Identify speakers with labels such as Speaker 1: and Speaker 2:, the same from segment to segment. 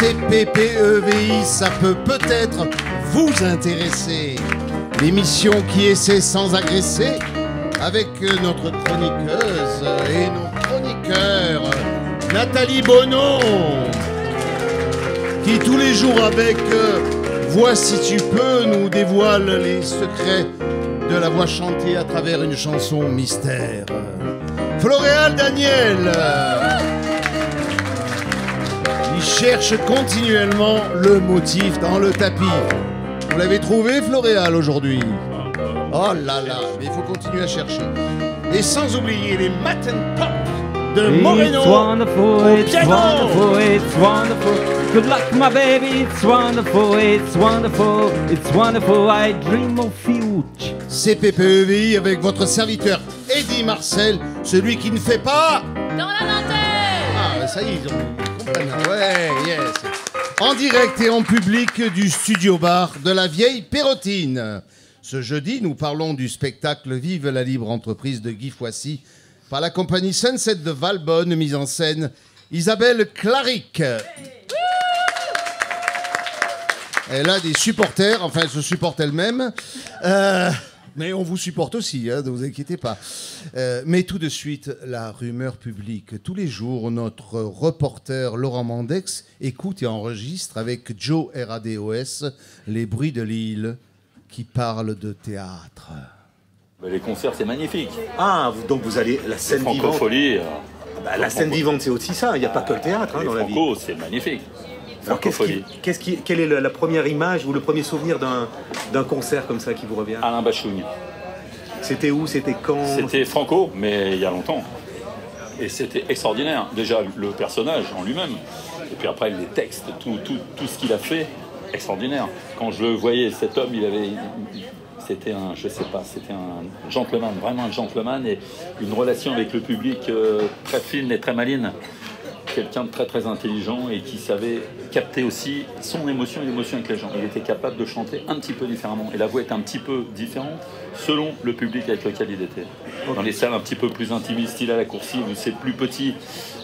Speaker 1: CPPEVI, ça peut peut-être vous intéresser. L'émission qui essaie sans agresser, avec notre chroniqueuse et nos chroniqueurs, Nathalie Bonon, qui tous les jours avec Voix si tu peux nous dévoile les secrets de la voix chantée à travers une chanson mystère. Floréal Daniel, il cherche continuellement le motif dans le tapis. Vous l'avez trouvé, Floréal, aujourd'hui? Oh là là, mais il faut continuer à chercher. Et sans oublier les Matin Pop de Moreno au piano.
Speaker 2: It's wonderful. Good luck, my baby. It's wonderful. It's wonderful. It's wonderful. I dream of you.
Speaker 1: CPPEVI avec votre serviteur Eddy Marcel, celui qui ne fait pas
Speaker 3: dans la dentelle.
Speaker 1: Ah, ça y est, ils comprennent. Ouais, yes. En direct et en public du studio bar de la vieille Perrotine. Ce jeudi, nous parlons du spectacle Vive la libre entreprise de Guy Foissy par la compagnie Sunset de Valbonne, mise en scène Isabelle Claric. Elle a des supporters, enfin elle se supporte elle-même, mais on vous supporte aussi, hein, ne vous inquiétez pas. Mais tout de suite, la rumeur publique. Tous les jours, notre reporter Laurent Mandex écoute et enregistre avec Joe RADOS les bruits de l'île qui parlent de théâtre.
Speaker 4: Les concerts, c'est magnifique.
Speaker 5: Ah, donc vous allez la scène vivante.
Speaker 4: Francophonie.
Speaker 5: La scène vivante, c'est aussi ça. Il n'y a pas que le théâtre dans la vie.
Speaker 4: Franco, c'est magnifique.
Speaker 5: Alors, quelle est la première image ou le premier souvenir d'un concert comme ça qui vous revient?
Speaker 4: Alain Bachung.
Speaker 5: C'était où? C'était quand?
Speaker 4: C'était Franco, mais il y a longtemps. Et c'était extraordinaire. Déjà, le personnage en lui-même. Et puis après, les textes, tout ce qu'il a fait, extraordinaire. Quand je le voyais, cet homme, c'était un, je sais pas, c'était un gentleman, vraiment un gentleman, et une relation avec le public très fine et très maligne. Quelqu'un de très très intelligent et qui savait capter aussi son émotion et l'émotion avec les gens. Il était capable de chanter un petit peu différemment. Et la voix était un petit peu différente selon le public avec lequel il était. Dans les salles un petit peu plus intimistes, style à la Coursive, où c'est plus petit,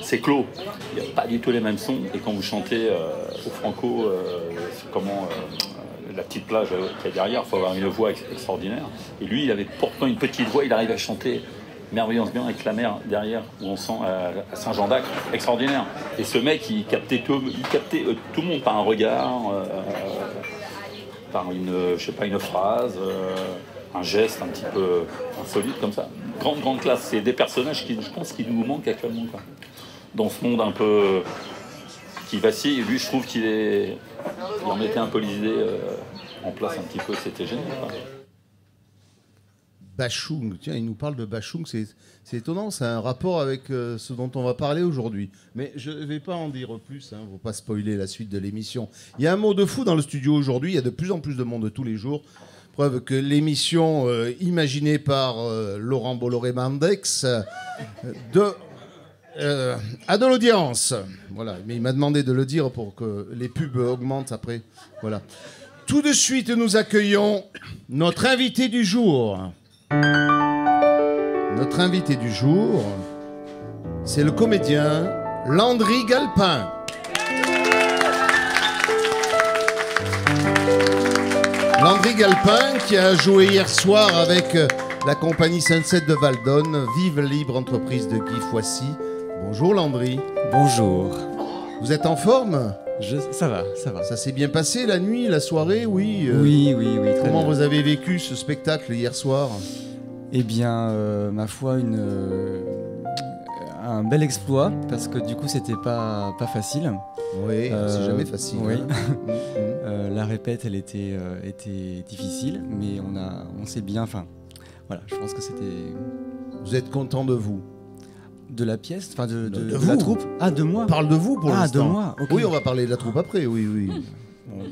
Speaker 4: c'est clos. Il n'y a pas du tout les mêmes sons. Et quand vous chantez au Franco, la petite plage qu'il y a derrière, il faut avoir une voix extraordinaire. Et lui, il avait pourtant une petite voix, il arrive à chanter merveilleusement bien avec la mer derrière, où on sent à Saint-Jean-d'Acre, extraordinaire. Et ce mec, il captait tout le monde par un regard, par une phrase, un geste un petit peu insolite comme ça. Grande classe. C'est des personnages qui, je pense, qui nous manquent actuellement, quoi. Dans ce monde un peu qui vacille. Lui, je trouve il en mettait un peu les idées en place un petit peu. C'était génial, quoi.
Speaker 1: Bachung, tiens, il nous parle de Bachung, c'est étonnant, c'est un rapport avec ce dont on va parler aujourd'hui. Mais je ne vais pas en dire plus, il ne faut pas spoiler la suite de l'émission. Il y a un mot de fou dans le studio aujourd'hui, il y a de plus en plus de monde tous les jours. Preuve que l'émission imaginée par Laurent Bolloré-Mandex a de l'audience. Voilà, mais il m'a demandé de le dire pour que les pubs augmentent après. Voilà. Tout de suite, nous accueillons notre invité du jour. Notre invité du jour, c'est le comédien Landry Galpin. Landry Galpin qui a joué hier soir avec la compagnie Sunset de Valbonne, Vive libre entreprise de Guy Foissy. Bonjour Landry.
Speaker 6: Bonjour.
Speaker 1: Vous êtes en forme?
Speaker 6: Ça va.
Speaker 1: Ça s'est bien passé la nuit, la soirée, oui
Speaker 6: Oui, très
Speaker 1: Comment
Speaker 6: bien.
Speaker 1: vous avez vécu ce spectacle hier soir?
Speaker 6: Eh bien, ma foi, un bel exploit, parce que du coup, c'était pas facile.
Speaker 1: Oui, c'est jamais facile.
Speaker 6: Oui.
Speaker 1: Hein.
Speaker 6: La répète, elle était difficile, mais on s'est bien... Enfin, voilà, je pense que c'était...
Speaker 1: Vous êtes content de vous?
Speaker 6: De la pièce, enfin de
Speaker 1: vous.
Speaker 6: la troupe. Ah, de moi.
Speaker 1: On parle de vous pour l'instant.
Speaker 6: Ah, de moi, ok.
Speaker 1: Oui, on va parler de la troupe après, oui.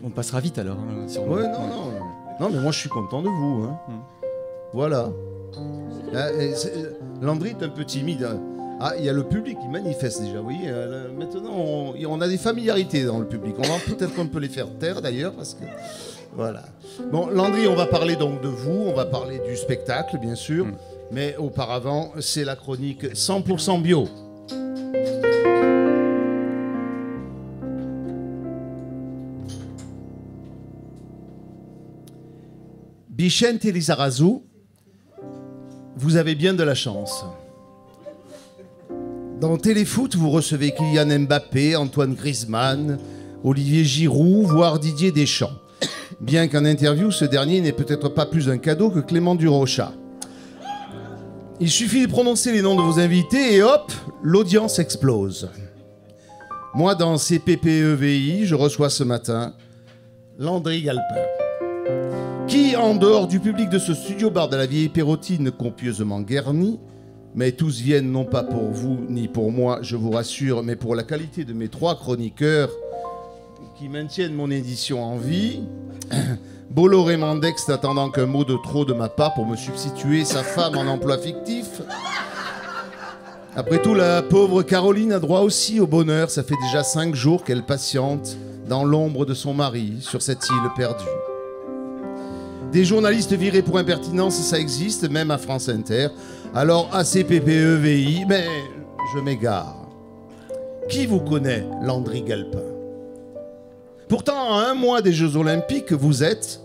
Speaker 6: On passera vite alors, hein, sûrement.
Speaker 1: Ouais, non. Non, mais moi je suis content de vous. Hein. Voilà. Landry est un peu timide. Ah, il y a le public qui manifeste déjà, oui. Maintenant, on a des familiarités dans le public. Peut-être qu'on peut les faire taire d'ailleurs, parce que... Voilà. Bon, Landry, on va parler donc de vous, on va parler du spectacle, bien sûr. Mais auparavant, c'est la chronique 100% bio. Vicente Lizarazu, vous avez bien de la chance. Dans Téléfoot, vous recevez Kylian Mbappé, Antoine Griezmann, Olivier Giroud, voire Didier Deschamps. Bien qu'en interview, ce dernier n'est peut-être pas plus un cadeau que Clément Durocha. Il suffit de prononcer les noms de vos invités et hop, l'audience explose. Moi, dans CPPEVI, je reçois ce matin Landry Galpin, qui, en dehors du public de ce studio-bar de la vieille Pérotine copieusement garni, mais tous viennent non pas pour vous ni pour moi, je vous rassure, mais pour la qualité de mes 3 chroniqueurs qui maintiennent mon édition en vie, Bolloré Mandex n'attendant qu'un mot de trop de ma part pour me substituer sa femme en emploi fictif. Après tout, la pauvre Caroline a droit aussi au bonheur. Ça fait déjà 5 jours qu'elle patiente dans l'ombre de son mari sur cette île perdue. Des journalistes virés pour impertinence, ça existe, même à France Inter. Alors, ACPPEVI, mais je m'égare. Qui vous connaît, Landry Galpin? Pourtant, à 1 mois des Jeux Olympiques, vous êtes,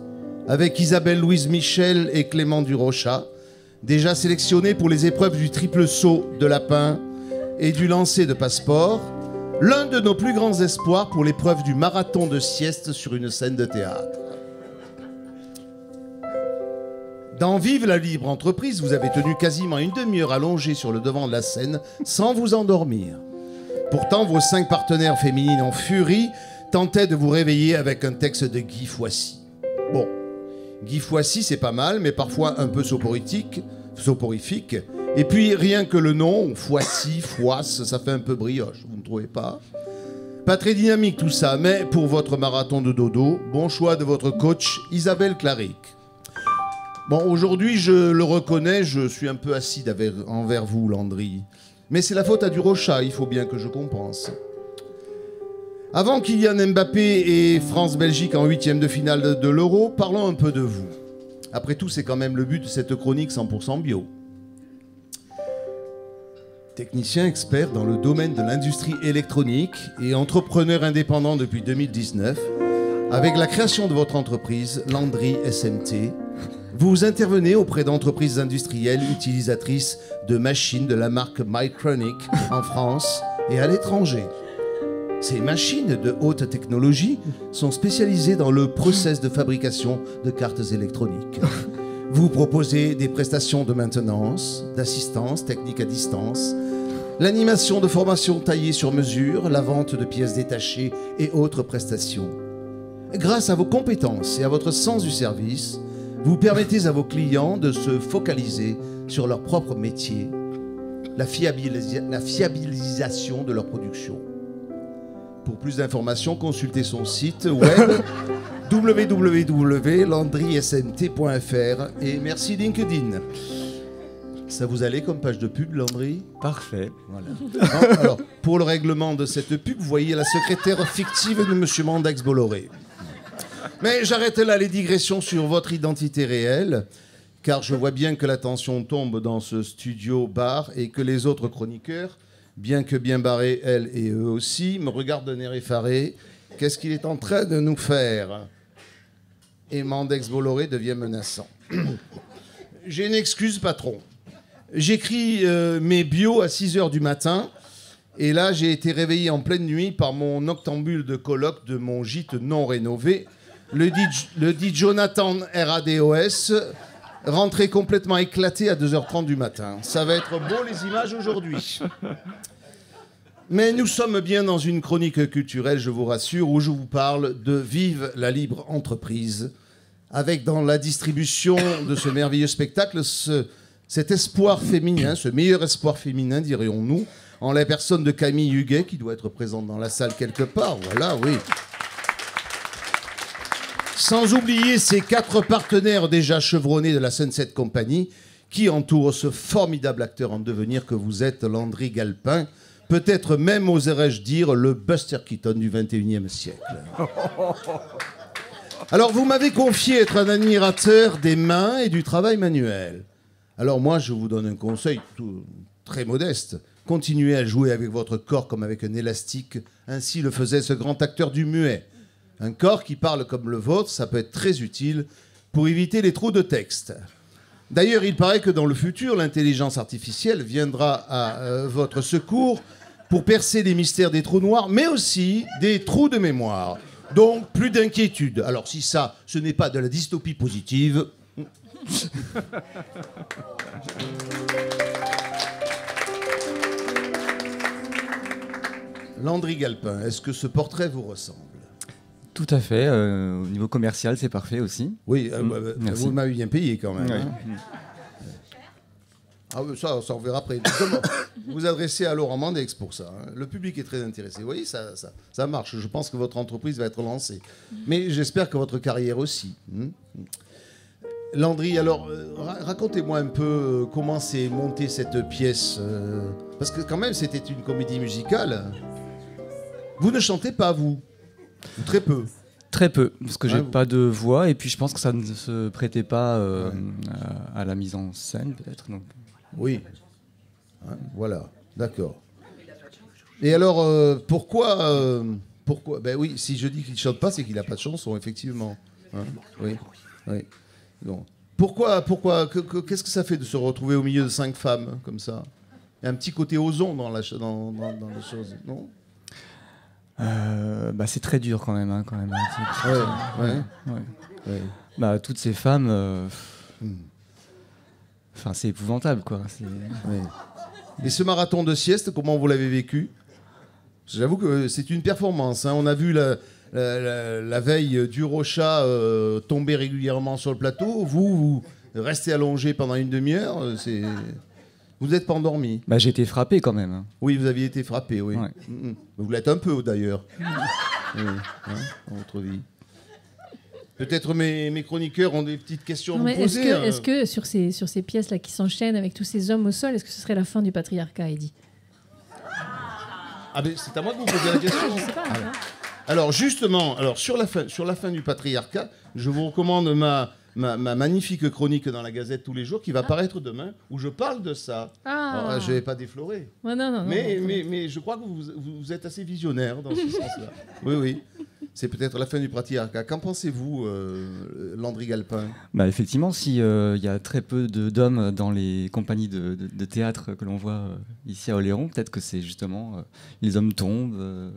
Speaker 1: avec Isabelle Louise Michel et Clément Durocha, déjà sélectionnés pour les épreuves du triple saut de lapin et du lancer de passeport, l'un de nos plus grands espoirs pour l'épreuve du marathon de sieste sur une scène de théâtre. Dans Vive la libre entreprise, vous avez tenu quasiment une demi-heure allongé sur le devant de la scène sans vous endormir. Pourtant, vos 5 partenaires féminines en furie tentaient de vous réveiller avec un texte de Guy Foissy. Bon, Guy Foissy, c'est pas mal, mais parfois un peu soporifique. Et puis, rien que le nom, Foissy, Foisse, ça fait un peu brioche, vous ne trouvez pas? Pas très dynamique tout ça, mais pour votre marathon de dodo, bon choix de votre coach Isabelle Claric. Bon, aujourd'hui, je le reconnais, je suis un peu acide envers vous, Landry. Mais c'est la faute à Durocha, il faut bien que je compense. Avant Kylian Mbappé et France-Belgique en 8e de finale de l'Euro, parlons un peu de vous. Après tout, c'est quand même le but de cette chronique 100% bio. Technicien expert dans le domaine de l'industrie électronique et entrepreneur indépendant depuis 2019, avec la création de votre entreprise, Landry SMT, vous intervenez auprès d'entreprises industrielles utilisatrices de machines de la marque Mycronic en France et à l'étranger. Ces machines de haute technologie sont spécialisées dans le process de fabrication de cartes électroniques. Vous proposez des prestations de maintenance, d'assistance technique à distance, l'animation de formations taillées sur mesure, la vente de pièces détachées et autres prestations. Grâce à vos compétences et à votre sens du service, vous permettez à vos clients de se focaliser sur leur propre métier, la fiabilisation de leur production. Pour plus d'informations, consultez son site web www.landrysmt.fr et merci LinkedIn. Ça vous allait comme page de pub, Landry?
Speaker 6: Parfait, voilà.
Speaker 1: Non, alors, pour le règlement de cette pub, vous voyez la secrétaire fictive de M. Mandex Bolloré. Mais j'arrête là les digressions sur votre identité réelle, car je vois bien que la tension tombe dans ce studio-bar et que les autres chroniqueurs, bien que bien barrés, elles et eux aussi, me regardent d'un air effaré. Qu'est-ce qu'il est en train de nous faire? Et Mandex Bolloré devient menaçant. J'ai une excuse, patron. J'écris mes bios à 6h du matin, et là, j'ai été réveillé en pleine nuit par mon noctambule de coloc de mon gîte non rénové, le dit Jonathan RADOS, rentré complètement éclaté à 2h30 du matin. Ça va être beau, les images, aujourd'hui. Mais nous sommes bien dans une chronique culturelle, je vous rassure, où je vous parle de Vive la libre entreprise, avec dans la distribution de ce merveilleux spectacle cet espoir féminin, ce meilleur espoir féminin, dirions-nous, en la personne de Camille Huguet, qui doit être présente dans la salle quelque part. Voilà, oui. Sans oublier ces 4 partenaires déjà chevronnés de la Sunset Company, qui entourent ce formidable acteur en devenir que vous êtes, Landry Galpin. Peut-être même, oserais-je dire, le Buster Keaton du XXIe siècle. Alors, vous m'avez confié être un admirateur des mains et du travail manuel. Alors moi, je vous donne un conseil très modeste. Continuez à jouer avec votre corps comme avec un élastique. Ainsi le faisait ce grand acteur du muet. Un corps qui parle comme le vôtre, ça peut être très utile pour éviter les trous de texte. D'ailleurs, il paraît que dans le futur, l'intelligence artificielle viendra à votre secours pour percer les mystères des trous noirs, mais aussi des trous de mémoire. Donc, plus d'inquiétude. Alors, si ça, ce n'est pas de la dystopie positive... Landry Galpin, est-ce que ce portrait vous ressemble?
Speaker 6: Tout à fait. Au niveau commercial, c'est parfait aussi.
Speaker 1: Oui,
Speaker 6: Merci.
Speaker 1: vous m'avez bien payé quand même.
Speaker 6: Ouais.
Speaker 1: Hein. Ah, ça on verra après. Comment vous adressez à Laurent Mandex pour ça. Hein. Le public est très intéressé. Vous voyez, ça marche. Je pense que votre entreprise va être lancée. Mais j'espère que votre carrière aussi. Landry, alors, racontez-moi un peu comment s'est montée cette pièce. Parce que quand même, c'était une comédie musicale. Vous ne chantez pas, vous? Ou très peu?
Speaker 6: Très peu, parce que j'ai pas de voix, et puis je pense que ça ne se prêtait pas à la mise en scène, peut-être. Donc.
Speaker 1: Oui. Hein, voilà, d'accord. Et alors, pourquoi Ben oui, si je dis qu'il ne chante pas, c'est qu'il n'a pas de chanson, effectivement. Hein, oui, oui. Donc, pourquoi qu'est-ce que ça fait de se retrouver au milieu de 5 femmes, comme ça? Il y a un petit côté ozon dans la chose, non?
Speaker 6: C'est très dur quand même.
Speaker 1: Ouais.
Speaker 6: Bah, toutes ces femmes, c'est épouvantable, quoi.
Speaker 1: Ouais. Et ce marathon de sieste, comment vous l'avez vécu? J'avoue que c'est une performance. Hein. On a vu la veille du Rocha tomber régulièrement sur le plateau. Vous restez allongé pendant une demi-heure. Vous n'êtes pas endormi?
Speaker 6: Bah, j'ai été frappé quand même.
Speaker 1: Oui, vous aviez été frappé, oui.
Speaker 6: Ouais.
Speaker 1: Vous l'êtes un peu, d'ailleurs. Oui, hein, dans votre vie. Peut-être mes chroniqueurs ont des petites questions à vous poser.
Speaker 3: Est-ce que sur ces pièces-là qui s'enchaînent avec tous ces hommes au sol, est-ce que ce serait la fin du patriarcat, Eddy?
Speaker 1: Ah ben, c'est à moi de vous poser la question.
Speaker 3: Je sais pas.
Speaker 1: Alors, justement, sur la fin du patriarcat, je vous recommande ma magnifique chronique dans la Gazette tous les jours qui va paraître demain, où je parle de ça. Alors, je ne vais pas déflorer.
Speaker 3: Ouais, non,
Speaker 1: mais je crois que vous êtes assez visionnaire dans ce sens-là. Oui. C'est peut-être la fin du patriarcat. Qu'en pensez-vous, Landry Galpin?
Speaker 6: Bah, effectivement, s'il y a très peu d'hommes dans les compagnies de théâtre que l'on voit ici à Oléron, peut-être que c'est justement les hommes tombent,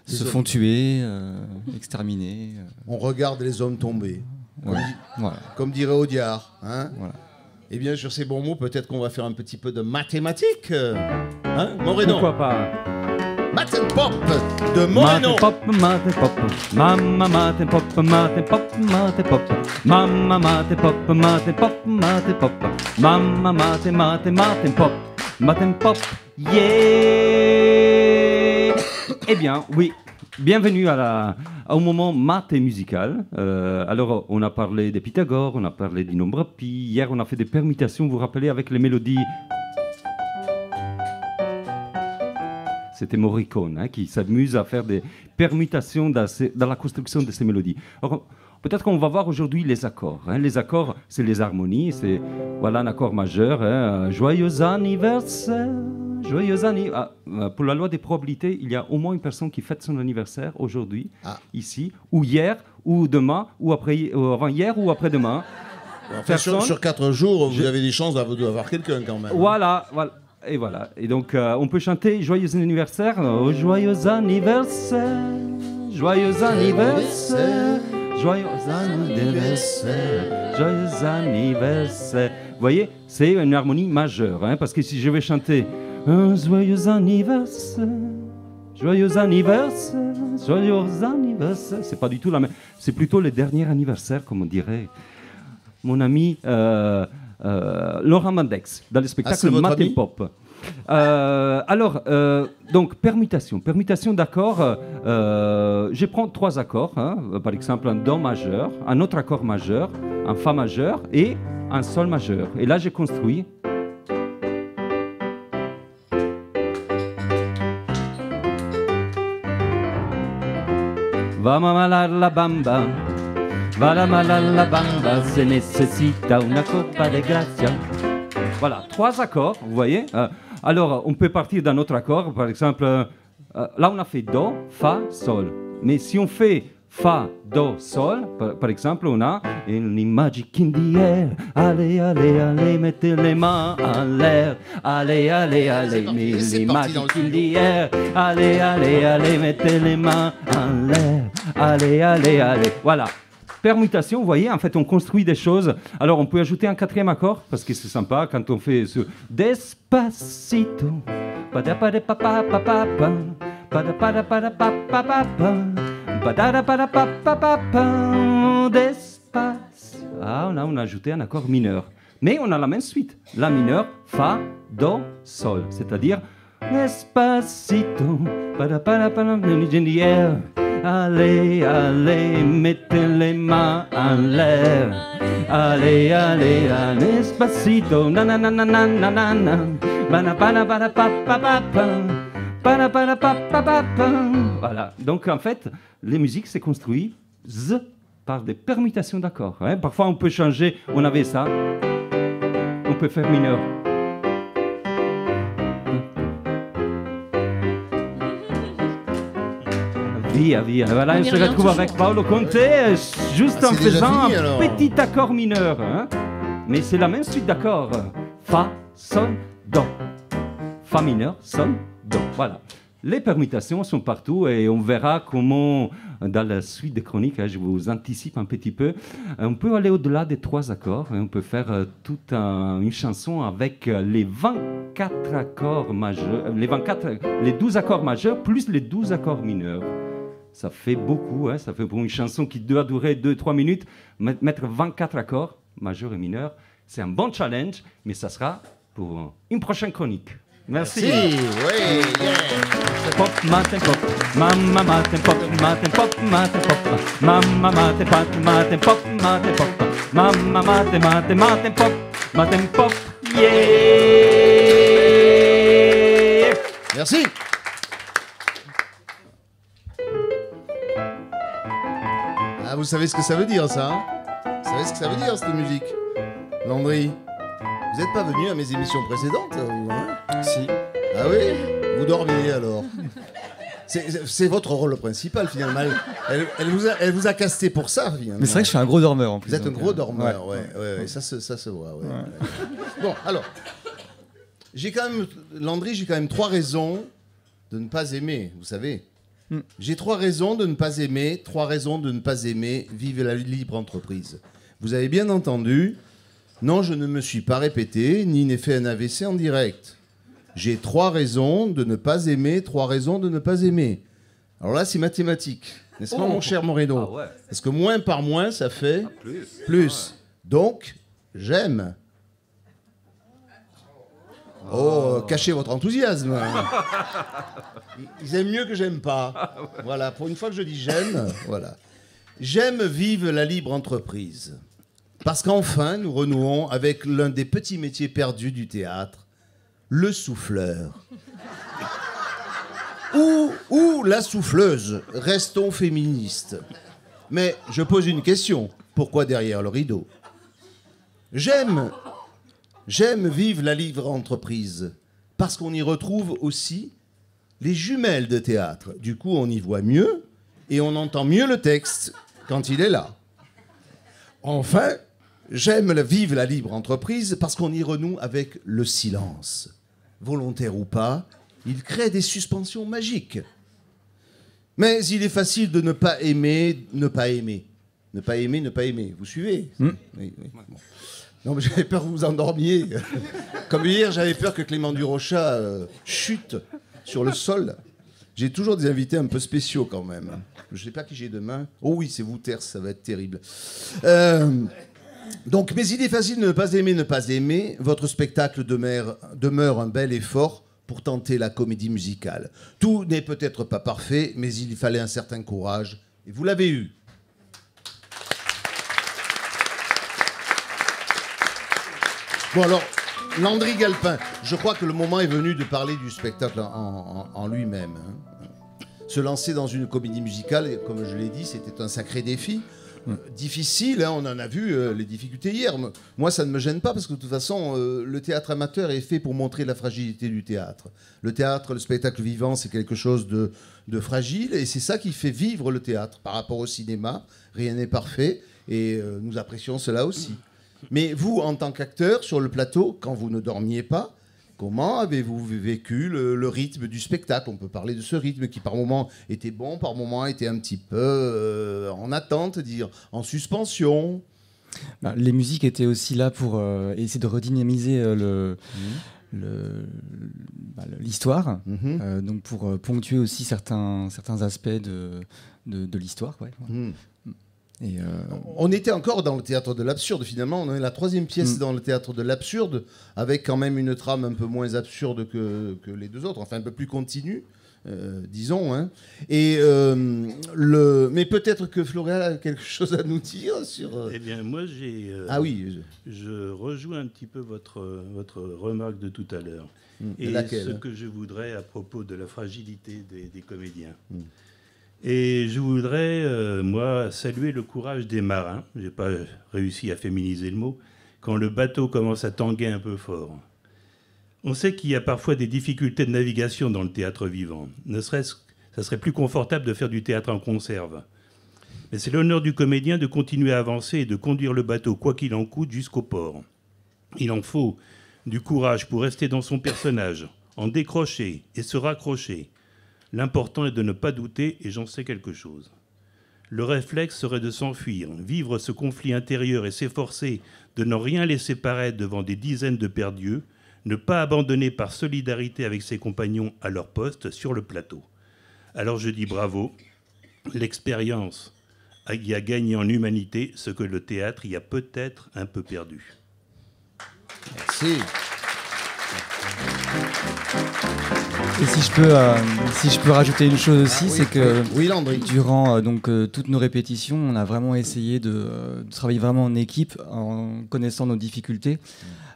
Speaker 6: font tuer, exterminer.
Speaker 1: On regarde les hommes tomber.
Speaker 6: Voilà.
Speaker 1: Comme dirait Audiard. Hein,
Speaker 6: voilà.
Speaker 1: Eh bien, sur ces bons mots, peut-être qu'on va faire un petit peu de mathématiques. Hein, Moreno?
Speaker 2: Pourquoi pas?
Speaker 1: Math and Pop de Moreno.
Speaker 2: Math and pop, Mama math and pop, math and pop, math and pop. Mama math and pop, math and pop, math and pop. Mama math and pop, math and pop. Yeah. Eh bien, oui. Bienvenue au moment maths et musical. Alors, on a parlé des Pythagore, on a parlé du nombre pi. Hier, on a fait des permutations, vous vous rappelez, avec les mélodies. C'était Morricone qui s'amuse à faire des permutations dans la construction de ces mélodies. Alors, peut-être qu'on va voir aujourd'hui les accords. Les accords, c'est les harmonies. C'est voilà un accord majeur. Joyeux anniversaire. Joyeux anniversaire. Pour la loi des probabilités, il y a au moins une personne qui fête son anniversaire aujourd'hui, ici, ou hier, ou demain, ou avant-hier, ou après-demain.
Speaker 1: Enfin, sur 4 jours, vous avez des chances d'avoir quelqu'un quand même.
Speaker 2: Voilà. Et voilà. Et donc, on peut chanter Joyeux anniversaire. Oh, joyeux anniversaire. Joyeux anniversaire. Joyeux anniversaire. Joyeux anniversaire. Vous voyez, c'est une harmonie majeure. Parce que si je vais chanter un joyeux anniversaire. Joyeux anniversaire. Joyeux anniversaire. C'est pas du tout la même. C'est plutôt le dernier anniversaire, comme on dirait. Mon ami. Laurent Mandex, dans le spectacle Math and Pop. Donc, permutation d'accords. Je prends 3 accords, par exemple un Do majeur, un autre accord majeur, un Fa majeur et un Sol majeur. Et là, j'ai construit. Va mamma la bamba. Va la malala bamba, se necessita una coppa de grazia. Voilà, 3 accords, vous voyez. Alors, on peut partir d'un autre accord, par exemple, là on a fait Do, Fa, Sol. Mais si on fait Fa, Do, Sol. Par exemple, on a une magic in the air. Allez, allez, allez, mettez les mains en l'air. Allez, allez, allez,
Speaker 1: C'est
Speaker 2: une
Speaker 1: parti dans
Speaker 2: magic
Speaker 1: le
Speaker 2: in the air. Allez, allez, allez, mettez les mains en l'air. Allez, allez, allez. Voilà. Permutation, vous voyez, en fait, on construit des choses. Alors, on peut ajouter un quatrième accord, parce que c'est sympa quand on fait ce Despacito. Padapadapadapapapa. Padapadapadapapapa. Padapadapadapapa. Despace. Ah, on a ajouté un accord mineur. Mais on a la même suite. La mineur, Fa, Do, Sol. C'est-à-dire Despacito. Padapadapadapapa. Allez, allez, mettez les mains en l'air. Allez, allez, allez, Despacito. Nanananananana. Voilà. Donc en fait, les musiques c'est construit par des permutations d'accords. Hein. Parfois on peut changer. On avait ça. On peut faire mineur. Via, via. Voilà, on se retrouve avec Paolo Conte juste en faisant
Speaker 1: fini,
Speaker 2: un petit accord mineur. Hein. Mais c'est la même suite d'accords. Fa, Sol, Do. Fa mineur, Sol, Do. Voilà. Les permutations sont partout et on verra comment, dans la suite des chroniques, hein, je vous anticipe un petit peu, on peut aller au-delà des 3 accords. Hein, on peut faire toute une chanson avec les 24 accords majeurs, les 12 accords majeurs plus les 12 accords mineurs. Ça fait beaucoup, hein, ça fait pour une chanson qui doit durer 2-3 minutes, mettre 24 accords, majeurs et mineurs, c'est un bon challenge, mais ça sera pour une prochaine chronique. Merci.
Speaker 1: Si, oui, yeah.
Speaker 2: Pop, matin, pop, mamma, matin, pop, matin, pop, matin, pop, mamma, matin, pop, matin, pop, matin, pop, mamma, matin, matin, matin, pop, matin, pop, yeah.
Speaker 1: Merci. Ah, vous savez ce que ça veut dire, ça, hein? Vous savez ce que ça veut dire, cette musique? Landry, vous n'êtes pas venu à mes émissions précédentes, vous, hein?
Speaker 6: Si.
Speaker 1: Ah oui? Vous dormiez, alors? C'est votre rôle principal, finalement. Elle vous a casté pour ça, finalement.
Speaker 6: Mais c'est vrai que je suis un gros dormeur, en plus.
Speaker 1: Vous êtes un
Speaker 6: donc,
Speaker 1: gros dormeur,
Speaker 6: ouais.
Speaker 1: ouais. Ça se voit, ouais. Bon, alors, Landry, j'ai quand même 3 raisons de ne pas aimer, vous savez. J'ai 3 raisons de ne pas aimer, 3 raisons de ne pas aimer. Vive la libre entreprise. Vous avez bien entendu, non, je ne me suis pas répété, ni n'ai fait un AVC en direct. J'ai 3 raisons de ne pas aimer, 3 raisons de ne pas aimer. Alors là, c'est mathématique, n'est-ce pas, mon cher Moreno?
Speaker 2: Ah ouais.
Speaker 1: Parce que moins par moins, ça fait plus. Donc, j'aime. Oh, cachez votre enthousiasme. Ils aiment mieux que j'aime pas. Voilà, pour une fois que je dis j'aime, voilà. J'aime vive la libre entreprise. Parce qu'enfin, nous renouons avec l'un des petits métiers perdus du théâtre, le souffleur. Ou la souffleuse, restons féministes. Mais je pose une question, pourquoi derrière le rideau? J'aime vive la libre entreprise, parce qu'on y retrouve aussi les jumelles de théâtre. Du coup, on y voit mieux et on entend mieux le texte quand il est là. Enfin, j'aime vive la libre entreprise parce qu'on y renoue avec le silence. Volontaire ou pas, il crée des suspensions magiques. Mais il est facile de ne pas aimer, ne pas aimer. Ne pas aimer, ne pas aimer. Vous suivez? Oui. Bon. Non, mais j'avais peur que vous vous endormiez. Comme hier, j'avais peur que Clément Durocha chute sur le sol. J'ai toujours des invités un peu spéciaux quand même. Je ne sais pas qui j'ai demain. Oh oui, c'est vous, Terce, ça va être terrible. Donc, mais il est facile de ne pas aimer, ne pas aimer. Votre spectacle demeure un bel effort pour tenter la comédie musicale. Tout n'est peut-être pas parfait, mais il fallait un certain courage. Et vous l'avez eu. Bon alors, Landry Galpin, je crois que le moment est venu de parler du spectacle en lui-même. Hein. Se lancer dans une comédie musicale, comme je l'ai dit, c'était un sacré défi. difficile, hein, on en a vu les difficultés hier. Moi, ça ne me gêne pas parce que de toute façon, le théâtre amateur est fait pour montrer la fragilité du théâtre. Le théâtre, le spectacle vivant, c'est quelque chose de fragile et c'est ça qui fait vivre le théâtre par rapport au cinéma. Rien n'est parfait et nous apprécions cela aussi. Mais vous, en tant qu'acteur, sur le plateau, quand vous ne dormiez pas, comment avez-vous vécu le rythme du spectacle? On peut parler de ce rythme qui par moments était bon, par moments était un petit peu en attente, dire en suspension.
Speaker 6: Les musiques étaient aussi là pour essayer de redynamiser l'histoire, donc pour ponctuer aussi certains aspects de l'histoire. Ouais. Et
Speaker 1: on était encore dans le théâtre de l'absurde, finalement. On est la troisième pièce dans le théâtre de l'absurde, avec quand même une trame un peu moins absurde que les deux autres, enfin un peu plus continue, disons. Hein. Et, mais peut-être que Floréal a quelque chose à nous dire sur...
Speaker 7: Eh bien, moi, j'ai... je rejoins un petit peu votre remarque de tout à l'heure. Et
Speaker 1: laquelle?
Speaker 7: Ce que je voudrais à propos de la fragilité des comédiens. Et je voudrais, moi, saluer le courage des marins. Je n'ai pas réussi à féminiser le mot. Quand le bateau commence à tanguer un peu fort. On sait qu'il y a parfois des difficultés de navigation dans le théâtre vivant. Ça serait plus confortable de faire du théâtre en conserve. Mais c'est l'honneur du comédien de continuer à avancer et de conduire le bateau, quoi qu'il en coûte, jusqu'au port. Il en faut du courage pour rester dans son personnage, en décrocher et se raccrocher. L'important est de ne pas douter, et j'en sais quelque chose. Le réflexe serait de s'enfuir, vivre ce conflit intérieur et s'efforcer de ne rien laisser paraître devant des dizaines de perdus, ne pas abandonner par solidarité avec ses compagnons à leur poste sur le plateau. Alors je dis bravo, l'expérience y a gagné en humanité ce que le théâtre y a peut-être un peu perdu.
Speaker 1: Merci.
Speaker 6: Et si je peux rajouter une chose aussi, c'est que durant toutes nos répétitions, on a vraiment essayé de travailler vraiment en équipe, en connaissant nos difficultés.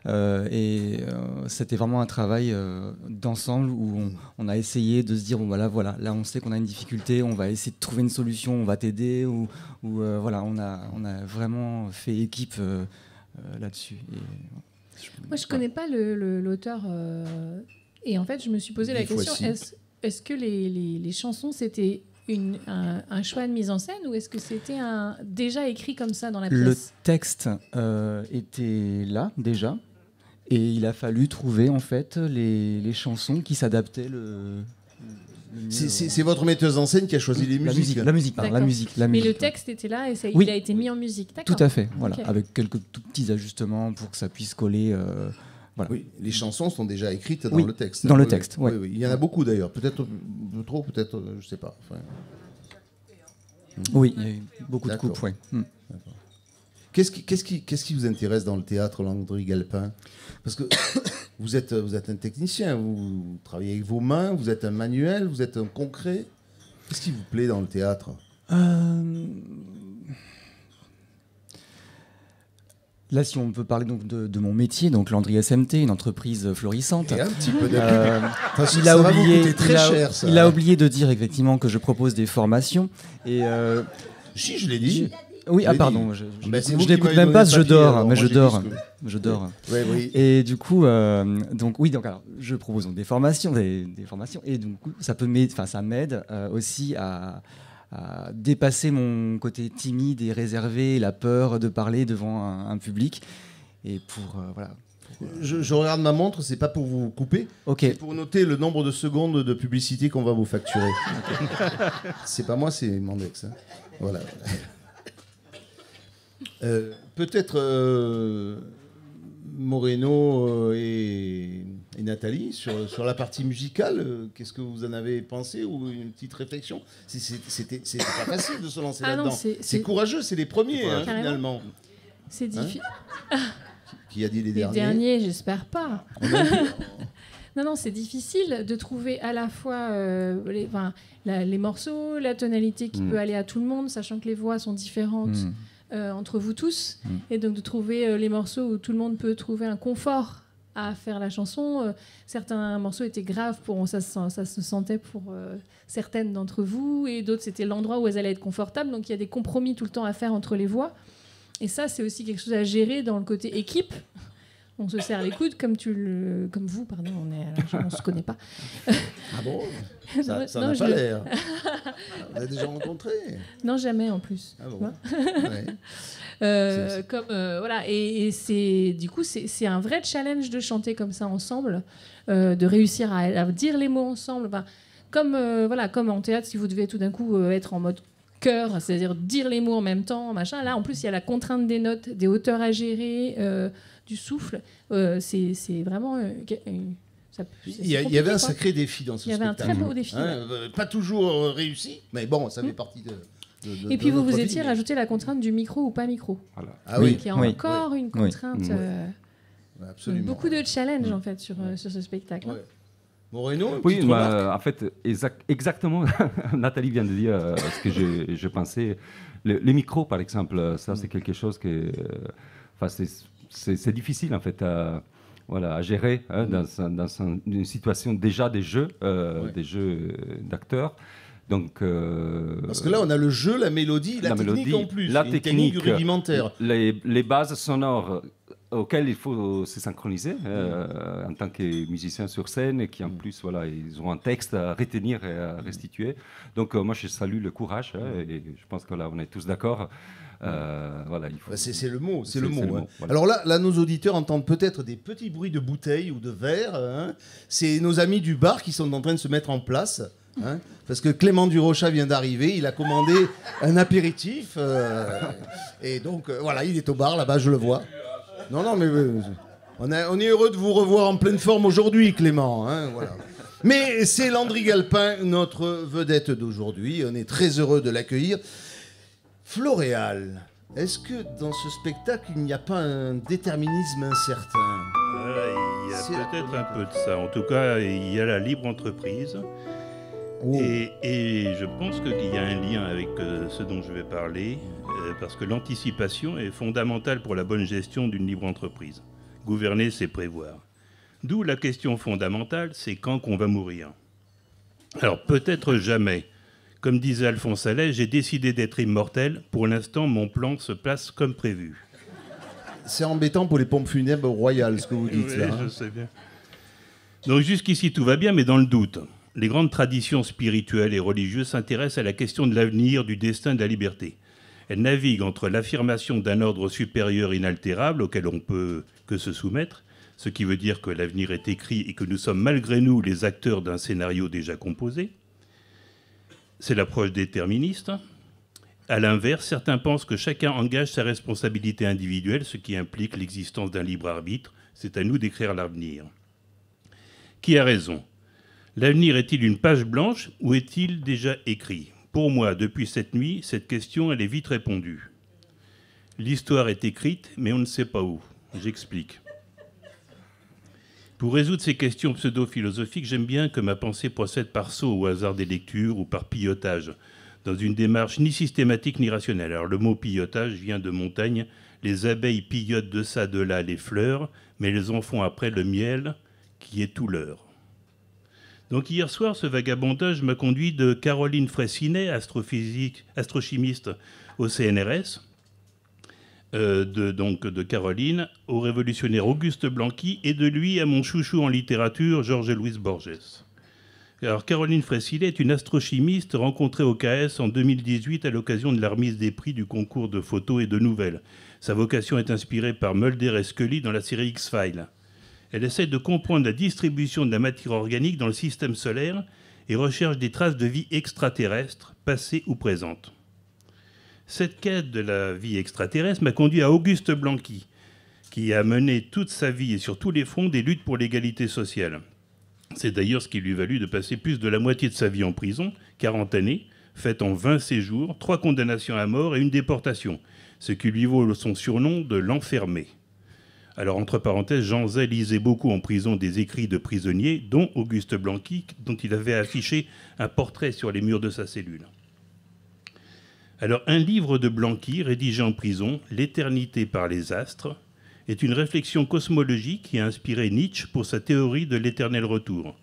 Speaker 6: C'était vraiment un travail d'ensemble où on a essayé de se dire voilà, là on sait qu'on a une difficulté, on va essayer de trouver une solution, on va t'aider, voilà, on a vraiment fait équipe là-dessus.
Speaker 3: Moi, je connais pas l'auteur. Et en fait, je me suis posé la question, est-ce que les chansons, c'était un choix de mise en scène ou est-ce que c'était déjà écrit comme ça dans la pièce?
Speaker 6: Le texte était là, déjà. Et il a fallu trouver, en fait, les chansons qui s'adaptaient
Speaker 1: C'est votre metteuse en scène qui a choisi les musiques.
Speaker 6: La musique.
Speaker 3: Mais le texte était là et il a été mis en musique.
Speaker 6: Tout à fait, voilà, avec quelques tout petits ajustements pour que ça puisse coller. Voilà.
Speaker 1: Oui, les chansons sont déjà écrites dans le texte.
Speaker 6: Dans le texte,
Speaker 1: oui. Il y en a beaucoup d'ailleurs. Peut-être trop, peut-être, je ne sais pas. Enfin...
Speaker 6: Oui, il y a eu beaucoup de coupes. Ouais.
Speaker 1: Qu'est-ce qui vous intéresse dans le théâtre, Landry Galpin? Parce que vous êtes un technicien, vous travaillez avec vos mains, vous êtes un manuel, vous êtes un concret. Qu'est-ce qui vous plaît dans le théâtre?
Speaker 6: Là, si on peut parler donc de mon métier, donc Landry SMT, une entreprise florissante.
Speaker 1: Et un petit peu de
Speaker 6: il a oublié de dire effectivement que je propose des formations. Et
Speaker 1: si, je l'ai dit.
Speaker 6: Oui, pardon, je n'écoute même pas, je dors.
Speaker 1: Oui.
Speaker 6: Et du coup, alors, je propose donc des formations, et du coup, ça m'aide aussi à dépasser mon côté timide et réservé, la peur de parler devant un public, et voilà.
Speaker 1: Je regarde ma montre, c'est pas pour vous couper, c'est pour noter le nombre de secondes de publicité qu'on va vous facturer. C'est pas moi, c'est Mandex. Hein. Voilà. Peut-être Moreno et Nathalie sur la partie musicale, qu'est-ce que vous en avez pensé ou une petite réflexion? C'était pas facile de se lancer là-dedans. C'est courageux, c'est les premiers finalement.
Speaker 3: C'est difficile.
Speaker 1: Qui a dit les
Speaker 3: derniers? Les derniers, j'espère pas. Non, c'est difficile de trouver à la fois les morceaux, la tonalité qui peut aller à tout le monde, sachant que les voix sont différentes. Entre vous tous, et donc de trouver les morceaux où tout le monde peut trouver un confort à faire la chanson. Certains morceaux étaient graves, ça se sentait pour certaines d'entre vous, et d'autres, c'était l'endroit où elles allaient être confortables. Donc il y a des compromis tout le temps à faire entre les voix. Et ça, c'est aussi quelque chose à gérer dans le côté équipe. On se serre les coudes, comme vous, pardon, on ne se connaît pas.
Speaker 1: Ah bon? Ça n'a pas l'air. On a déjà rencontré?
Speaker 3: Non, jamais en plus.
Speaker 1: Ah bon?
Speaker 3: Voilà, et du coup, c'est un vrai challenge de chanter comme ça ensemble, de réussir à dire les mots ensemble. Enfin, comme en théâtre, si vous devez tout d'un coup être en mode chœur, c'est-à-dire dire les mots en même temps, machin. Là, en plus, il y a la contrainte des notes, des hauteurs à gérer, du souffle. C'est vraiment...
Speaker 1: Il y avait un sacré défi dans ce spectacle.
Speaker 3: Il y avait un très beau défi.
Speaker 1: Pas toujours réussi, mais bon, ça fait partie de
Speaker 3: et puis vous étiez rajouté la contrainte du micro ou pas micro.
Speaker 2: Voilà.
Speaker 1: Ah oui.
Speaker 3: Qui est encore une contrainte.
Speaker 1: Absolument.
Speaker 3: Beaucoup de challenges en fait sur ce spectacle.
Speaker 1: Ouais. Moreno,
Speaker 2: oui, en fait, exactement, Nathalie vient de dire ce que je pensais. Les micros, par exemple, ça c'est quelque chose que... c'est difficile en fait à gérer dans une situation déjà des jeux d'acteurs. Donc,
Speaker 1: parce que là, on a le jeu, la mélodie, la technique en plus.
Speaker 2: La technique
Speaker 1: rudimentaire.
Speaker 2: Les bases sonores auxquelles il faut se synchroniser en tant que musicien sur scène et qui en plus, ils ont un texte à retenir et à restituer. Donc, moi, je salue le courage et je pense que là, on est tous d'accord.
Speaker 1: C'est le mot. Voilà. Alors là, nos auditeurs entendent peut-être des petits bruits de bouteilles ou de verres. C'est nos amis du bar qui sont en train de se mettre en place. Parce que Clément Durocha vient d'arriver, il a commandé un apéritif. Et donc, il est au bar là-bas, je le vois. Non, mais on est heureux de vous revoir en pleine forme aujourd'hui, Clément. Voilà. Mais c'est Landry Galpin, notre vedette d'aujourd'hui. On est très heureux de l'accueillir. Floréal, est-ce que dans ce spectacle, il n'y a pas un déterminisme incertain?
Speaker 7: Il y a peut-être un peu de ça. En tout cas, il y a la libre entreprise. Oh. Et je pense qu'il y a un lien avec ce dont je vais parler, parce que l'anticipation est fondamentale pour la bonne gestion d'une libre entreprise. Gouverner, c'est prévoir. D'où la question fondamentale, c'est quand qu'on va mourir. Alors peut-être jamais. Comme disait Alphonse Allais, j'ai décidé d'être immortel. Pour l'instant, mon plan se place comme prévu.
Speaker 1: C'est embêtant pour les pompes funèbres royales, ce que vous dites là.
Speaker 7: Je sais bien. Donc jusqu'ici, tout va bien, mais dans le doute. Les grandes traditions spirituelles et religieuses s'intéressent à la question de l'avenir, du destin, de la liberté. Elles naviguent entre l'affirmation d'un ordre supérieur inaltérable auquel on peut que se soumettre, ce qui veut dire que l'avenir est écrit et que nous sommes malgré nous les acteurs d'un scénario déjà composé. C'est l'approche déterministe. À l'inverse, certains pensent que chacun engage sa responsabilité individuelle, ce qui implique l'existence d'un libre arbitre. C'est à nous d'écrire l'avenir. Qui a raison ? L'avenir est-il une page blanche ou est-il déjà écrit ? Pour moi, depuis cette nuit, cette question, elle est vite répondue. L'histoire est écrite, mais on ne sait pas où. J'explique. Pour résoudre ces questions pseudo-philosophiques, j'aime bien que ma pensée procède par saut au hasard des lectures ou par pillotage, dans une démarche ni systématique ni rationnelle. Alors le mot pillotage vient de Montaigne. Les abeilles pillotent de ça, de là les fleurs, mais elles en font après le miel qui est tout leur. Donc hier soir, ce vagabondage m'a conduit de Caroline Fraissinet, astrochimiste au CNRS, de Caroline au révolutionnaire Auguste Blanqui, et de lui à mon chouchou en littérature, Jorge-Luis Borges. Alors Caroline Fraissinet est une astrochimiste rencontrée au KS en 2018 à l'occasion de la remise des prix du concours de photos et de nouvelles. Sa vocation est inspirée par Mulder et Scully dans la série X-Files. Elle essaie de comprendre la distribution de la matière organique dans le système solaire et recherche des traces de vie extraterrestre, passées ou présentes. Cette quête de la vie extraterrestre m'a conduit à Auguste Blanqui, qui a mené toute sa vie et sur tous les fronts des luttes pour l'égalité sociale. C'est d'ailleurs ce qui lui valut de passer plus de la moitié de sa vie en prison, 40 années, faite en 20 séjours, 3 condamnations à mort et une déportation, ce qui lui vaut son surnom de l'enfermé. Alors, entre parenthèses, Jean Zay lisait beaucoup en prison des écrits de prisonniers, dont Auguste Blanqui, dont il avait affiché un portrait sur les murs de sa cellule. Alors, un livre de Blanqui, rédigé en prison, L'éternité par les astres, est une réflexion cosmologique qui a inspiré Nietzsche pour sa théorie de l'éternel retour.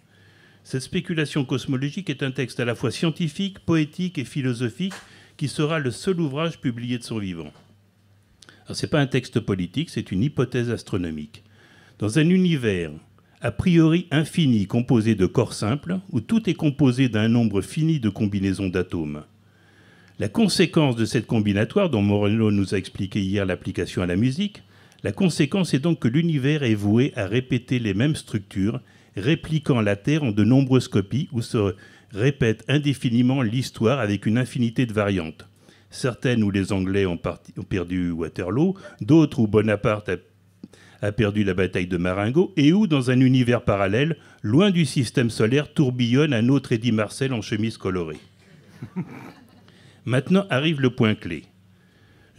Speaker 7: Cette spéculation cosmologique est un texte à la fois scientifique, poétique et philosophique qui sera le seul ouvrage publié de son vivant. Ce n'est pas un texte politique, c'est une hypothèse astronomique. Dans un univers a priori infini composé de corps simples, où tout est composé d'un nombre fini de combinaisons d'atomes, la conséquence de cette combinatoire, dont Moreno nous a expliqué hier l'application à la musique, la conséquence est donc que l'univers est voué à répéter les mêmes structures, répliquant la Terre en de nombreuses copies où se répète indéfiniment l'histoire avec une infinité de variantes. Certaines où les Anglais ont perdu Waterloo, d'autres où Bonaparte a perdu la bataille de Marengo, et où, dans un univers parallèle, loin du système solaire, tourbillonne un autre Eddy Marcel en chemise colorée. Maintenant arrive le point clé.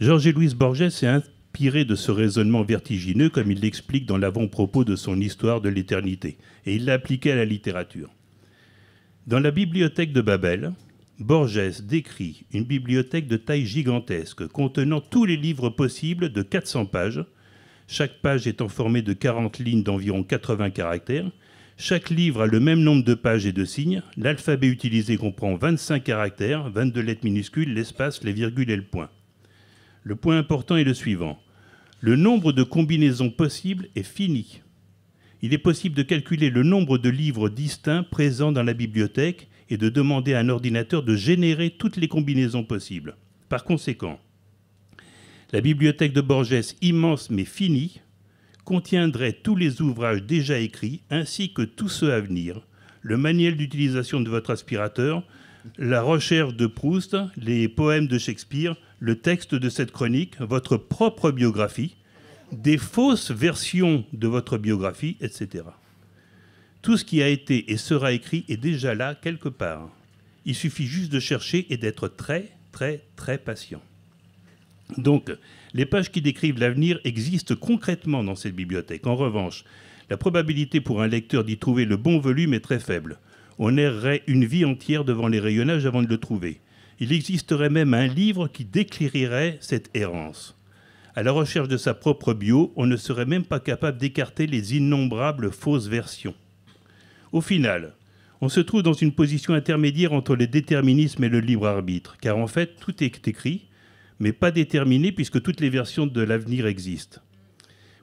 Speaker 7: Jorge Luis Borges s'est inspiré de ce raisonnement vertigineux, comme il l'explique dans l'avant-propos de son Histoire de l'éternité, et il l'a appliqué à la littérature. Dans la bibliothèque de Babel, Borges décrit une bibliothèque de taille gigantesque, contenant tous les livres possibles de 400 pages, chaque page étant formée de 40 lignes d'environ 80 caractères. Chaque livre a le même nombre de pages et de signes. L'alphabet utilisé comprend 25 caractères, 22 lettres minuscules, l'espace, les virgules et le point. Le point important est le suivant. Le nombre de combinaisons possibles est fini. Il est possible de calculer le nombre de livres distincts présents dans la bibliothèque et de demander à un ordinateur de générer toutes les combinaisons possibles. Par conséquent, la bibliothèque de Borges, immense mais finie, contiendrait tous les ouvrages déjà écrits, ainsi que tous ceux à venir, le manuel d'utilisation de votre aspirateur, la recherche de Proust, les poèmes de Shakespeare, le texte de cette chronique, votre propre biographie, des fausses versions de votre biographie, etc. Tout ce qui a été et sera écrit est déjà là quelque part. Il suffit juste de chercher et d'être très, très, très patient. Donc, les pages qui décrivent l'avenir existent concrètement dans cette bibliothèque. En revanche, la probabilité pour un lecteur d'y trouver le bon volume est très faible. On errerait une vie entière devant les rayonnages avant de le trouver. Il existerait même un livre qui décrirait cette errance. À la recherche de sa propre bio, on ne serait même pas capable d'écarter les innombrables fausses versions. Au final, on se trouve dans une position intermédiaire entre le déterminisme et le libre arbitre, car en fait, tout est écrit, mais pas déterminé puisque toutes les versions de l'avenir existent.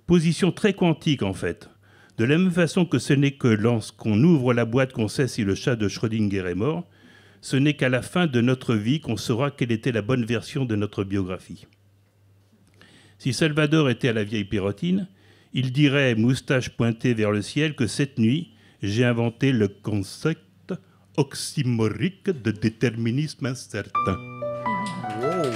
Speaker 7: Position très quantique en fait. De la même façon que ce n'est que lorsqu'on ouvre la boîte qu'on sait si le chat de Schrödinger est mort, ce n'est qu'à la fin de notre vie qu'on saura quelle était la bonne version de notre biographie. Si Salvador était à la vieille Pérotine, il dirait, moustache pointée vers le ciel, que cette nuit, j'ai inventé le concept oxymorique de déterminisme incertain. Wow.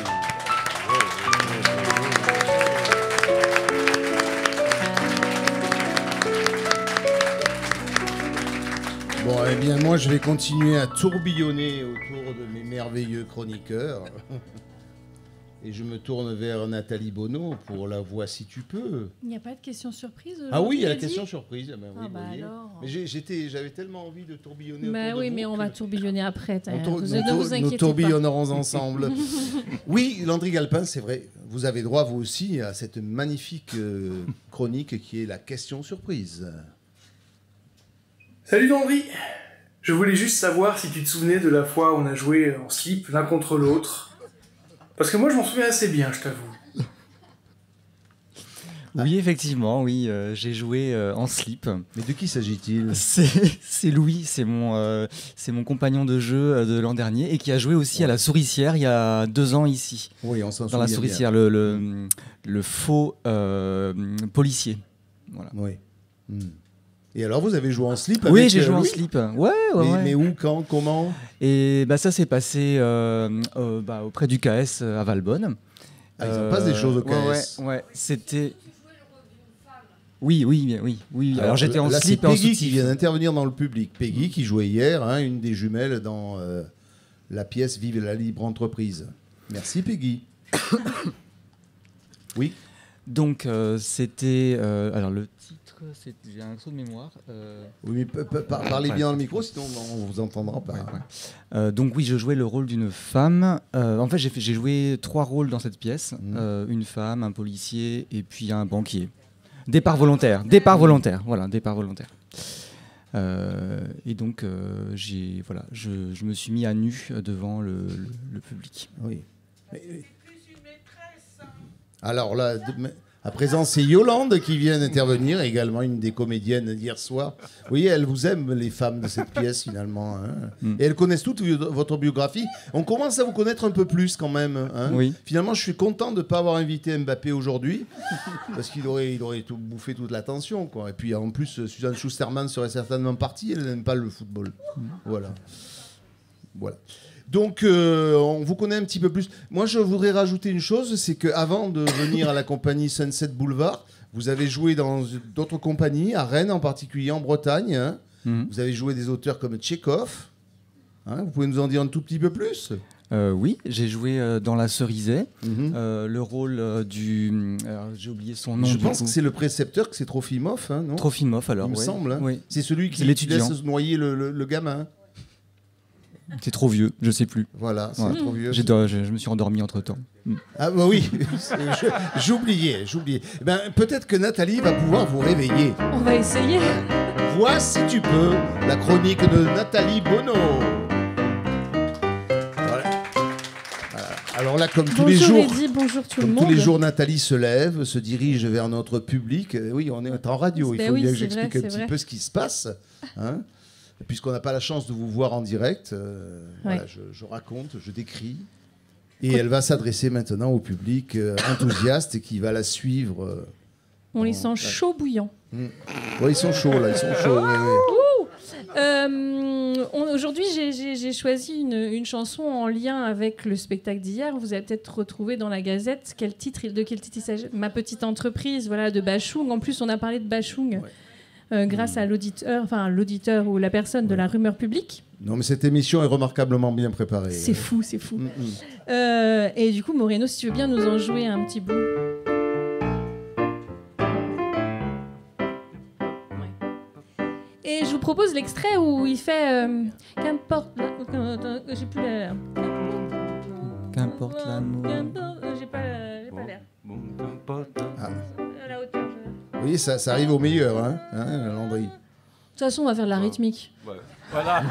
Speaker 1: Bon, eh bien, moi, je vais continuer à tourbillonner autour de mes merveilleux chroniqueurs. Et je me tourne vers Nathalie Bonneau pour la voix si tu peux.
Speaker 3: Il n'y a pas de question surprise?
Speaker 1: Ah oui, il y a la question surprise. Ben, oui,
Speaker 3: bah alors.
Speaker 1: Mais j'avais tellement envie de tourbillonner
Speaker 3: autour de vous. Mais on va tourbillonner après.
Speaker 1: Nous tourbillonnerons ensemble. Oui, Landry Galpin, c'est vrai. Vous avez droit, vous aussi, à cette magnifique chronique qui est la question surprise.
Speaker 8: Salut Landry. Je voulais juste savoir si tu te souvenais de la fois où on a joué en slip l'un contre l'autre. Parce que moi, je m'en souviens assez bien, je t'avoue.
Speaker 6: Oui, effectivement, oui, j'ai joué en slip.
Speaker 1: Mais de qui s'agit-il ?
Speaker 6: C'est Louis, c'est mon compagnon de jeu de l'an dernier et qui a joué aussi à la Souricière il y a 2 ans ici.
Speaker 1: Oui, on s'en souvient.
Speaker 6: Dans la Souricière, le faux policier. Voilà.
Speaker 1: Oui. Et alors, vous avez joué en slip
Speaker 6: avec
Speaker 1: Oui,
Speaker 6: j'ai joué
Speaker 1: Louis
Speaker 6: en slip. Ouais.
Speaker 1: Mais où, quand, comment ?
Speaker 6: Et ça s'est passé auprès du KS à Valbonne.
Speaker 1: Ah, il se passe des choses au KS.
Speaker 6: Ouais, c'était... Oui. Alors j'étais en slip et en
Speaker 1: Peggy qui vient d'intervenir dans le public. Peggy qui jouait hier, une des jumelles dans la pièce Vive la libre entreprise. Merci Peggy. Oui.
Speaker 6: Donc c'était... alors le titre, j'ai un trou de mémoire.
Speaker 1: Oui, mais parlez bien dans le micro, sinon on ne vous entendra pas.
Speaker 6: Ouais. Donc oui, je jouais le rôle d'une femme. En fait, j'ai joué 3 rôles dans cette pièce. Une femme, un policier et puis un banquier. Départ volontaire. Départ volontaire. Voilà, départ volontaire. Et donc, je me suis mis à nu devant le public.
Speaker 1: Oui. Alors là, à présent, c'est Yolande qui vient d'intervenir, également une des comédiennes d'hier soir. Vous voyez, elles vous aiment, les femmes de cette pièce, finalement. Hein. Et elles connaissent toute votre biographie. On commence à vous connaître un peu plus, quand même. Hein.
Speaker 6: Oui.
Speaker 1: Finalement, je suis content de ne pas avoir invité Mbappé aujourd'hui, parce qu'il aurait tout bouffé toute l'attention, quoi. Et puis, en plus, Suzanne Schusterman serait certainement partie. Elle n'aime pas le football. Voilà. Donc, on vous connaît un petit peu plus. Moi, je voudrais rajouter une chose, c'est qu'avant de venir à la compagnie Sunset Boulevard, vous avez joué dans d'autres compagnies, à Rennes en particulier, en Bretagne. Hein. Vous avez joué des auteurs comme Tchekhov. Hein. Vous pouvez nous en dire un tout petit peu plus ?
Speaker 6: Oui, j'ai joué dans La Cerisay, le rôle du... j'ai oublié son nom.
Speaker 1: Je pense que c'est le précepteur, que c'est Trofimov, hein, non ?
Speaker 6: Trofimov, alors.
Speaker 1: Il me semble. Hein.
Speaker 6: Oui.
Speaker 1: C'est celui qui laisse noyer le gamin.
Speaker 6: C'est trop vieux, je sais plus.
Speaker 1: Voilà, c'est trop vieux.
Speaker 6: Je me suis endormi entre-temps.
Speaker 1: Ah bah oui, j'oubliais. Ben, peut-être que Nathalie va pouvoir vous réveiller.
Speaker 3: On va essayer.
Speaker 1: Vois si tu peux la chronique de Nathalie Bonneau. Voilà. Alors là, comme tous les jours,
Speaker 3: Eddy, bonjour tout le monde.
Speaker 1: tous les jours, Nathalie se lève, se dirige vers notre public. Oui, on est en radio, il faut bien que j'explique un petit peu ce qui se passe. Hein. Puisqu'on n'a pas la chance de vous voir en direct, voilà, je raconte, je décris. Et elle va s'adresser maintenant au public enthousiaste et qui va la suivre.
Speaker 3: On les sent chaud bouillants.
Speaker 1: Oui, ils sont chauds là, ils sont chauds.
Speaker 3: Aujourd'hui, j'ai choisi une chanson en lien avec le spectacle d'hier. Vous avez peut-être retrouvé dans la Gazette de quel titre il s'agit. Ma petite entreprise, voilà, de Bachung. En plus, on a parlé de Bachung. Grâce à l'auditeur ou la personne de la rumeur publique.
Speaker 1: Non, mais cette émission est remarquablement bien préparée.
Speaker 3: C'est fou. Et du coup, Moreno, si tu veux bien nous en jouer un petit bout. Et je vous propose l'extrait où il fait qu'importe. J'ai plus la.
Speaker 6: Qu'importe l'amour.
Speaker 3: J'ai pas l'air. À la hauteur.
Speaker 1: Oui, ça arrive au meilleur, hein, Landry.
Speaker 3: De toute façon, on va faire de la rythmique.
Speaker 4: Ouais. Voilà.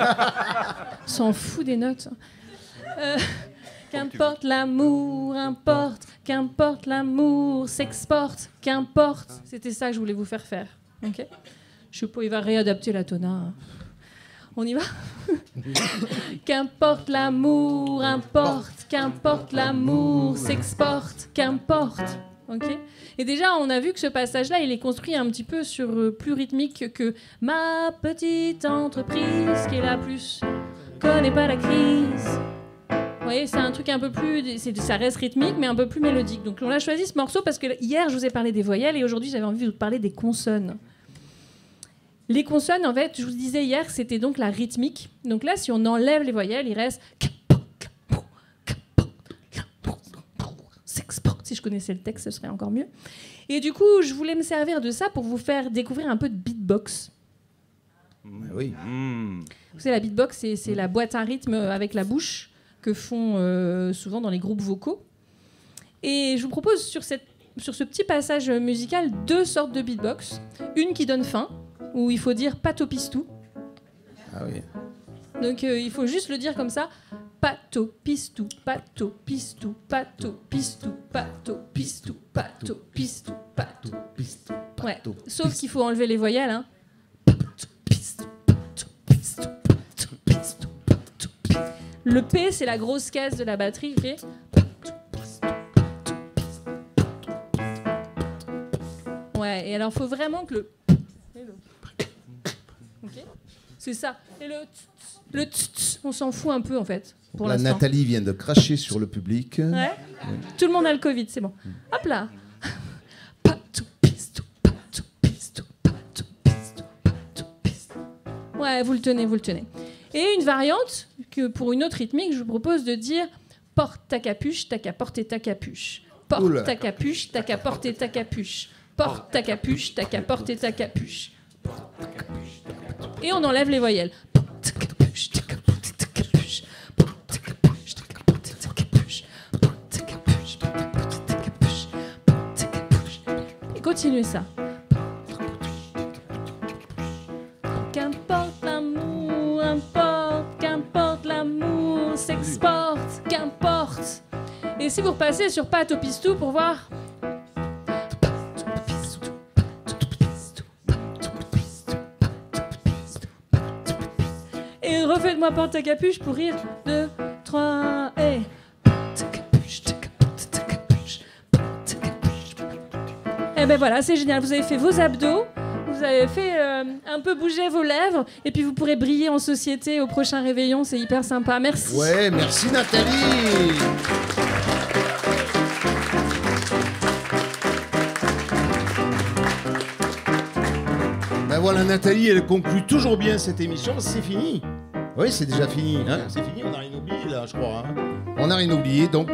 Speaker 3: S'en fout des notes. Qu'importe l'amour, importe. Qu'importe l'amour, s'exporte. Qu'importe. C'était ça que je voulais vous faire faire. Ok ? Je sais pas, il va réadapter la tona. On y va ? Qu'importe l'amour, importe. Qu'importe l'amour, s'exporte. Qu'importe. Okay. Et déjà, on a vu que ce passage-là, il est construit un petit peu sur plus rythmique que ma petite entreprise qui est la plus connaît pas la crise. Vous voyez, c'est un truc un peu plus, ça reste rythmique, mais un peu plus mélodique. Donc, on a choisi ce morceau parce que hier, je vous ai parlé des voyelles et aujourd'hui, j'avais envie de vous parler des consonnes. Les consonnes, en fait, je vous disais hier, c'était donc la rythmique. Donc là, si on enlève les voyelles, il reste s'exporte. Si je connaissais le texte, ce serait encore mieux. Et du coup, je voulais me servir de ça pour vous faire découvrir un peu de beatbox.
Speaker 1: Oui.
Speaker 3: Vous savez, la beatbox, c'est la boîte à rythme avec la bouche que font souvent dans les groupes vocaux. Et je vous propose sur ce petit passage musical 2 sortes de beatbox. Une qui donne faim, où il faut dire patopistou.
Speaker 1: Ah oui.
Speaker 3: Donc il faut juste le dire comme ça. Patopistou, patopistou, patopistou, patopistou, patopistou, patopistou. Ouais. Sauf qu'il faut enlever les voyelles. Hein. Le P, c'est la grosse caisse de la batterie. Okay. Ouais, et alors il faut vraiment que le... Okay. C'est ça. Et le on s'en fout un peu en fait. Pour
Speaker 1: la Nathalie vient de cracher sur le public.
Speaker 3: Ouais. Tout le monde a le Covid, c'est bon. Hop là. Ouais, vous le tenez. Et une variante que pour une autre rythmique, je vous propose de dire porte ta capuche, t'as qu'à porter ta capuche. Porte ta capuche, t'as qu'à porter ta capuche. Porte ta capuche, t'as qu'à porter ta capuche. Et on enlève les voyelles. Et continuez ça. si vous repassez sur Patopistou pour voir... Et refaites-moi porte ta capuche pour rire. 2, 3, et... Et ben voilà, c'est génial. Vous avez fait vos abdos, vous avez fait un peu bouger vos lèvres, et puis vous pourrez briller en société au prochain réveillon. C'est hyper sympa. Merci.
Speaker 1: Ouais, merci Nathalie. Ben voilà, Nathalie, elle conclut toujours bien cette émission. C'est fini. Oui, c'est déjà fini. Hein, c'est fini, on n'a rien oublié là, je crois. Hein. On n'a rien oublié. Donc,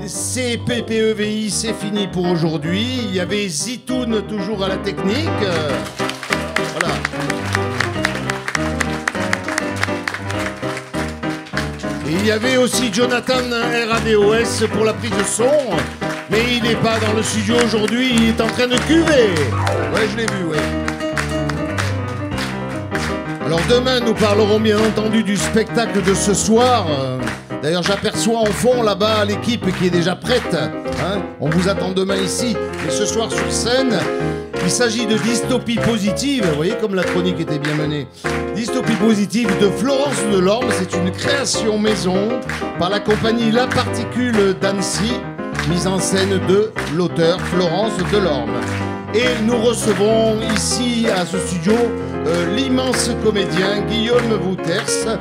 Speaker 1: c'est PPEVI, c'est fini pour aujourd'hui. Il y avait Zitoun toujours à la technique. Voilà. Et il y avait aussi Jonathan RADOS pour la prise de son. Mais il n'est pas dans le studio aujourd'hui, il est en train de cuver. Ouais, je l'ai vu, ouais. Alors demain, nous parlerons bien entendu du spectacle de ce soir. D'ailleurs, j'aperçois en fond là-bas l'équipe qui est déjà prête. Hein, on vous attend demain ici. Et ce soir sur scène, il s'agit de Dystopie Positive. Vous voyez comme la chronique était bien menée. Dystopie Positive de Florence Delorme. C'est une création maison par la compagnie La Particule d'Annecy. Mise en scène de l'auteur Florence Delorme. Et nous recevrons ici à ce studio l'immense comédien Guillaume Wouters.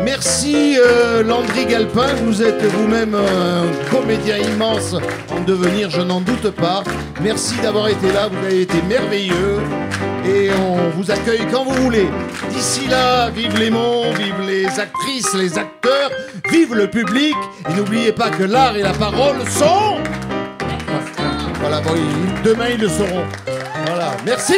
Speaker 1: Merci Landry Galpin, vous êtes vous-même un comédien immense en devenir, je n'en doute pas. Merci d'avoir été là, vous avez été merveilleux et on vous accueille quand vous voulez. D'ici là, vive les monts, vive les actrices, les acteurs, vive le public et n'oubliez pas que l'art et la parole sont... Voilà, bon, demain ils le sauront. Voilà, merci.